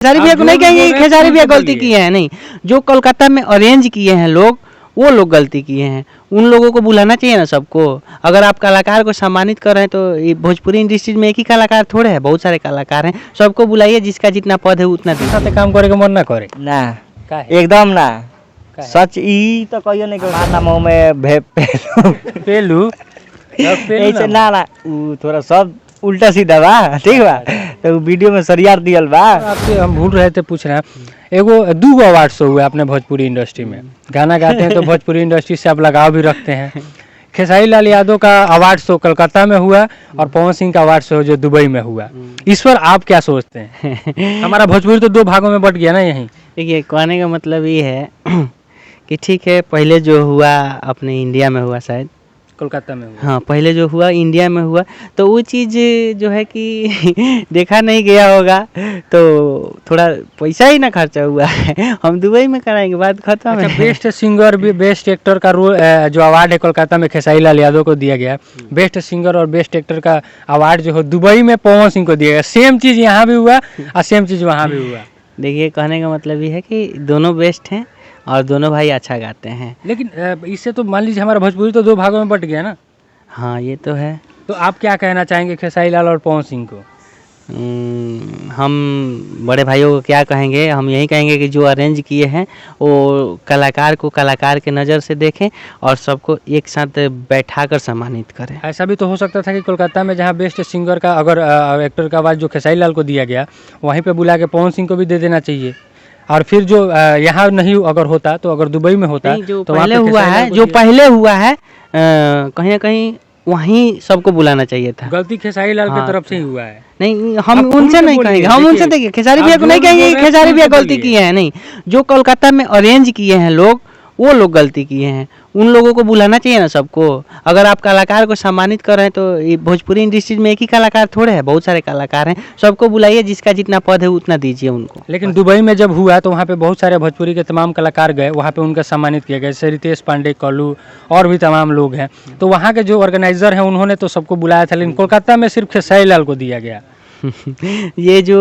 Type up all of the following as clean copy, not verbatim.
खेसारी भैया को नहीं कहेंगे कि खेसारी भैया गलती किए हैं, नहीं, जो कोलकाता में अरेंज किए हैं लोग, वो लोग गलती किए हैं। उन लोगों को बुलाना चाहिए ना सबको। अगर आप कलाकार को सम्मानित कर रहे हैं तो ये भोजपुरी इंडस्ट्री में एक ही कलाकार थोड़े है, बहुत सारे कलाकार हैं, सबको बुलाइए, जिसका जितना पद है उतना साथे काम करे के मन ना करे ना, एकदम ना सच ई तो कहियो नहीं कर नामों में पेलू ऐसे ना उ थोड़ा सब उल्टा सीधा बा, ठीक बा, तो वीडियो में सरियार दियल बा। आपसे हम भूल रहे थे पूछ रहे हैं, एगो 2 अवार्ड शो हुए अपने भोजपुरी इंडस्ट्री में, गाना गाते हैं तो भोजपुरी इंडस्ट्री से आप लगाव भी रखते हैं। खेसारी लाल यादव का अवार्ड शो कलकत्ता में हुआ और पवन सिंह का अवार्ड शो जो दुबई में हुआ, इस पर आप क्या सोचते हैं? हमारा भोजपुरी तो 2 भागों में बट गया ना यहीं। देखिए, कहने का मतलब ये है कि ठीक है, पहले जो हुआ अपने इंडिया में हुआ, शायद कोलकाता में हुआ। हाँ, पहले जो हुआ इंडिया में हुआ, तो वो चीज़ जो है कि देखा नहीं गया होगा, तो थोड़ा पैसा ही ना खर्चा हुआ है, हम दुबई में कराएंगे, बात खत्म है। बेस्ट सिंगर भी, बेस्ट एक्टर का रोल जो अवार्ड है कोलकाता में खेसारी लाल यादव को दिया गया, बेस्ट सिंगर और बेस्ट एक्टर का अवार्ड जो है दुबई में पवन सिंह को दिया गया। सेम चीज़ यहाँ भी हुआ और सेम चीज़ वहाँ भी हुआ। देखिए, कहने का मतलब ये है कि दोनों बेस्ट हैं और दोनों भाई अच्छा गाते हैं। लेकिन इससे तो मान लीजिए हमारा भोजपुरी तो 2 भागों में बट गया ना। हाँ, ये तो है। तो आप क्या कहना चाहेंगे खेसारी लाल और पवन सिंह को? हम बड़े भाइयों को क्या कहेंगे, हम यही कहेंगे कि जो अरेंज किए हैं वो कलाकार को कलाकार के नज़र से देखें और सबको एक साथ बैठाकर सम्मानित करें। ऐसा भी तो हो सकता था कि कोलकाता में जहाँ बेस्ट सिंगर का अगर एक्टर का आवाज़ जो खेसारी लाल को दिया गया, वहीं पे बुला के पवन सिंह को भी दे देना चाहिए, और फिर जो यहाँ नहीं अगर होता तो अगर दुबई में होता जो तो पहले हुआ है, जो पहले हुआ है कहीं ना कहीं वहीं सबको बुलाना चाहिए था। गलती खेसारी लाल की तरफ से ही हुआ है। नहीं, हम उनसे नहीं कहेंगे, हम उनसे देखिए, खेसारी भैया को नहीं कहेंगे कि खेसारी भैया गलती किए हैं, नहीं, जो कोलकाता में अरेंज किए हैं लोग, वो लोग गलती किए हैं। उन लोगों को बुलाना चाहिए ना सबको। अगर आप कलाकार को सम्मानित कर रहे हैं तो ये भोजपुरी इंडस्ट्री में एक ही कलाकार थोड़े है, बहुत सारे कलाकार हैं, सबको बुलाइए, जिसका जितना पद है उतना दीजिए उनको। लेकिन दुबई में जब हुआ तो वहाँ पे बहुत सारे भोजपुरी के तमाम कलाकार गए, वहाँ पे उनका सम्मानित किया गया, जैसे रितेश पांडे, कल्लू और भी तमाम लोग हैं। तो वहाँ के जो ऑर्गेनाइजर हैं उन्होंने तो सबको बुलाया था, लेकिन कोलकाता में सिर्फ खेसारी लाल को दिया गया। ये जो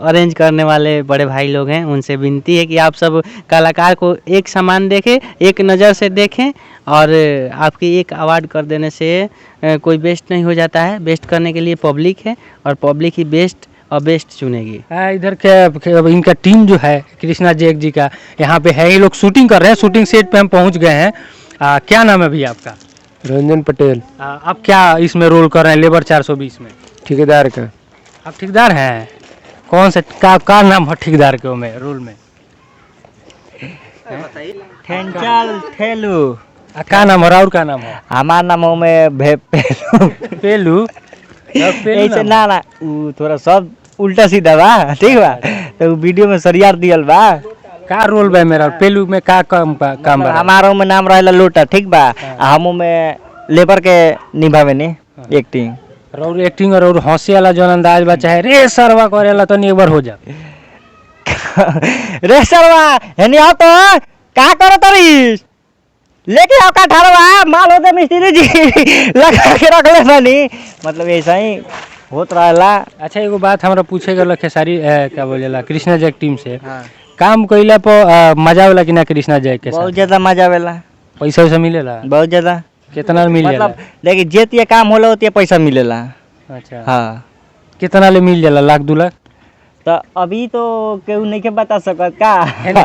अरेंज करने वाले बड़े भाई लोग हैं, उनसे विनती है कि आप सब कलाकार को एक समान देखें, एक नज़र से देखें, और आपकी एक अवार्ड कर देने से कोई बेस्ट नहीं हो जाता है। बेस्ट करने के लिए पब्लिक है और पब्लिक ही बेस्ट और बेस्ट चुनेगी। इधर के इनका टीम जो है कृष्णा जैक जी का यहाँ पे है, ये लोग शूटिंग कर रहे हैं, शूटिंग सेट पे हम पहुँच गए हैं। क्या नाम है भैया आपका? रंजन पटेल। आप क्या इसमें रोल कर रहे हैं लेबर 420 में? ठेकेदार का। आप ठेकेदार हैं? कौन से का नाम है ठेकेदार के में रोल में? ठेंचल ठेलू। का नाम है और का नाम है? हमार नामों में पेलू ऐसे ना उ थोड़ा सब उल्टा सीधा बा, ठीक बा, तो वीडियो में सरियार दियल बा। का रोल बा मेरा? पेलू में का काम बा? हमारा में नाम रहेला लोटा, ठीक बा, हमू में लेबर के निभावे नी एक्टिंग। और एक्टिंग और हंसी वाला जो अंदाज बा, चाहे रे सरवा करेला तो एक बार हो जा। रे सरवा हेनी आओ तो का करो तरीस लेके आओ का ठारवा माल होते मिस्त्री जी लगा के रख ले बानी, मतलब ऐसा ही होत रहेला। अच्छा, एगो बात हमरा पूछे गल खेसारी क्या बोलेला कृष्णा जैक टीम से, काम कइला पर मजा वाला कि ना कृष्णा जैक के साथ? बहुत ज्यादा मजा आवेला। पैसा वैसा मिलेला? बहुत ज्यादा। कितना मिल जाला? मतलब देखिए, जेतिया काम होला उतिया पैसा मिलेला। अच्छा, हाँ। कितना ले मिल जाला? 1 2 लाख? तो अभी तो केहू नहीं के बता सकत का है ना,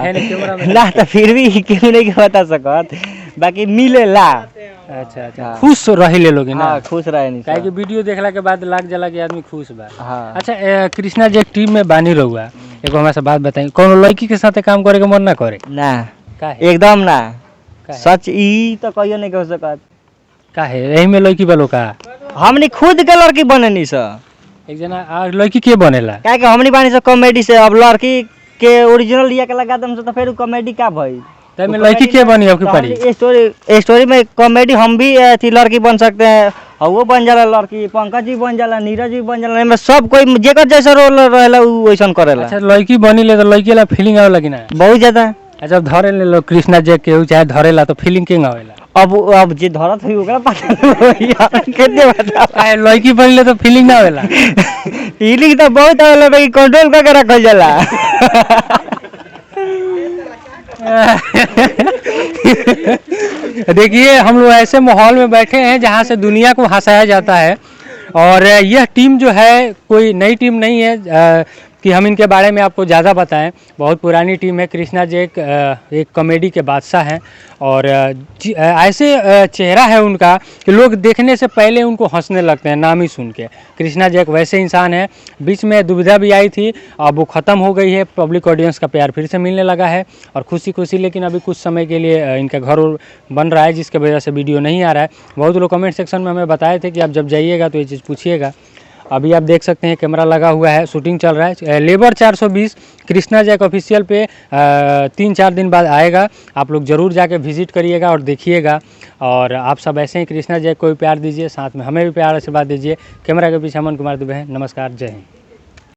ना, तो फिर भी केहू नहीं के बता सकत, बाकी मिलेला। अच्छा अच्छा, खुश रहे ले लोगे ना? हाँ, खुश रहे नहीं काहे कि वीडियो देखला के बाद लाग जाला कि आदमी खुश बा। हाँ। अच्छा, कृष्णा जैक टीम में बानी रहुआ, एगो हमरा से बात बताई, कौन लड़की के साथ काम करे के मन ना करे? ना, काहे? एकदम ना। सच ई तो कहियो नहीं कह सकत। काहे? एही में लड़की वालों का हमनी खुद के लड़की बनेनी स। एक जना लड़की के बनेला? काहे कि हमनी बानी से कॉमेडी से, अब लड़की के ओरिजिनल लिया के लगा दम से तो फिर कॉमेडी का भई। तै में लड़की के बनी आपकी पड़ी? स्टोरी में कॉमेडी हम भी थी लड़की बन सकते हैं, और वो बन जाला लड़की, पंकज जी बन जाला, नीरज जी बन जाला, सब कोई जेकर जैसा रोल रहेला उ वैसन करेला। अच्छा, लड़की बनी ले तो लड़की वाला फीलिंग आवेला कि ना? बहुत ज्यादा। अच्छा, धरे ले लो कृष्णा जैक के चाहे धरेला तो फीलिंग के आवेला? अब जे धरत हुई ओकरा पता नहीं यार कितने बता लड़की पढ़ले तो फीलिंग ना होला। फीलिंग तो बहुत आवेला भाई, कंट्रोल करके रखल जाला। देखिए हम लोग ऐसे माहौल में बैठे हैं जहां से दुनिया को हंसाया जाता है, और यह टीम जो है कोई नई टीम नहीं है कि हम इनके बारे में आपको ज़्यादा बताएं। बहुत पुरानी टीम है। कृष्णा जी एक कॉमेडी के बादशाह हैं, और ऐसे चेहरा है उनका कि लोग देखने से पहले उनको हंसने लगते हैं नाम ही सुन के। कृष्णा जी एक वैसे इंसान हैं। बीच में दुविधा भी आई थी, अब वो ख़त्म हो गई है। पब्लिक ऑडियंस का प्यार फिर से मिलने लगा है, और खुशी खुशी लेकिन अभी कुछ समय के लिए इनका घर बन रहा है, जिसकी वजह से वीडियो नहीं आ रहा है। बहुत लोग कमेंट सेक्शन में हमें बताए थे कि आप जब जाइएगा तो ये चीज़ पूछिएगा। अभी आप देख सकते हैं कैमरा लगा हुआ है, शूटिंग चल रहा है। लेबर 420 कृष्णा जैक ऑफिशियल पे 3-4 दिन बाद आएगा। आप लोग ज़रूर जाके विजिट करिएगा और देखिएगा, और आप सब ऐसे ही कृष्णा जैक को भी प्यार दीजिए, साथ में हमें भी प्यार आशीर्वाद दीजिए। कैमरा के पीछे अमन कुमार दुबे हैं। नमस्कार, जय हिंद।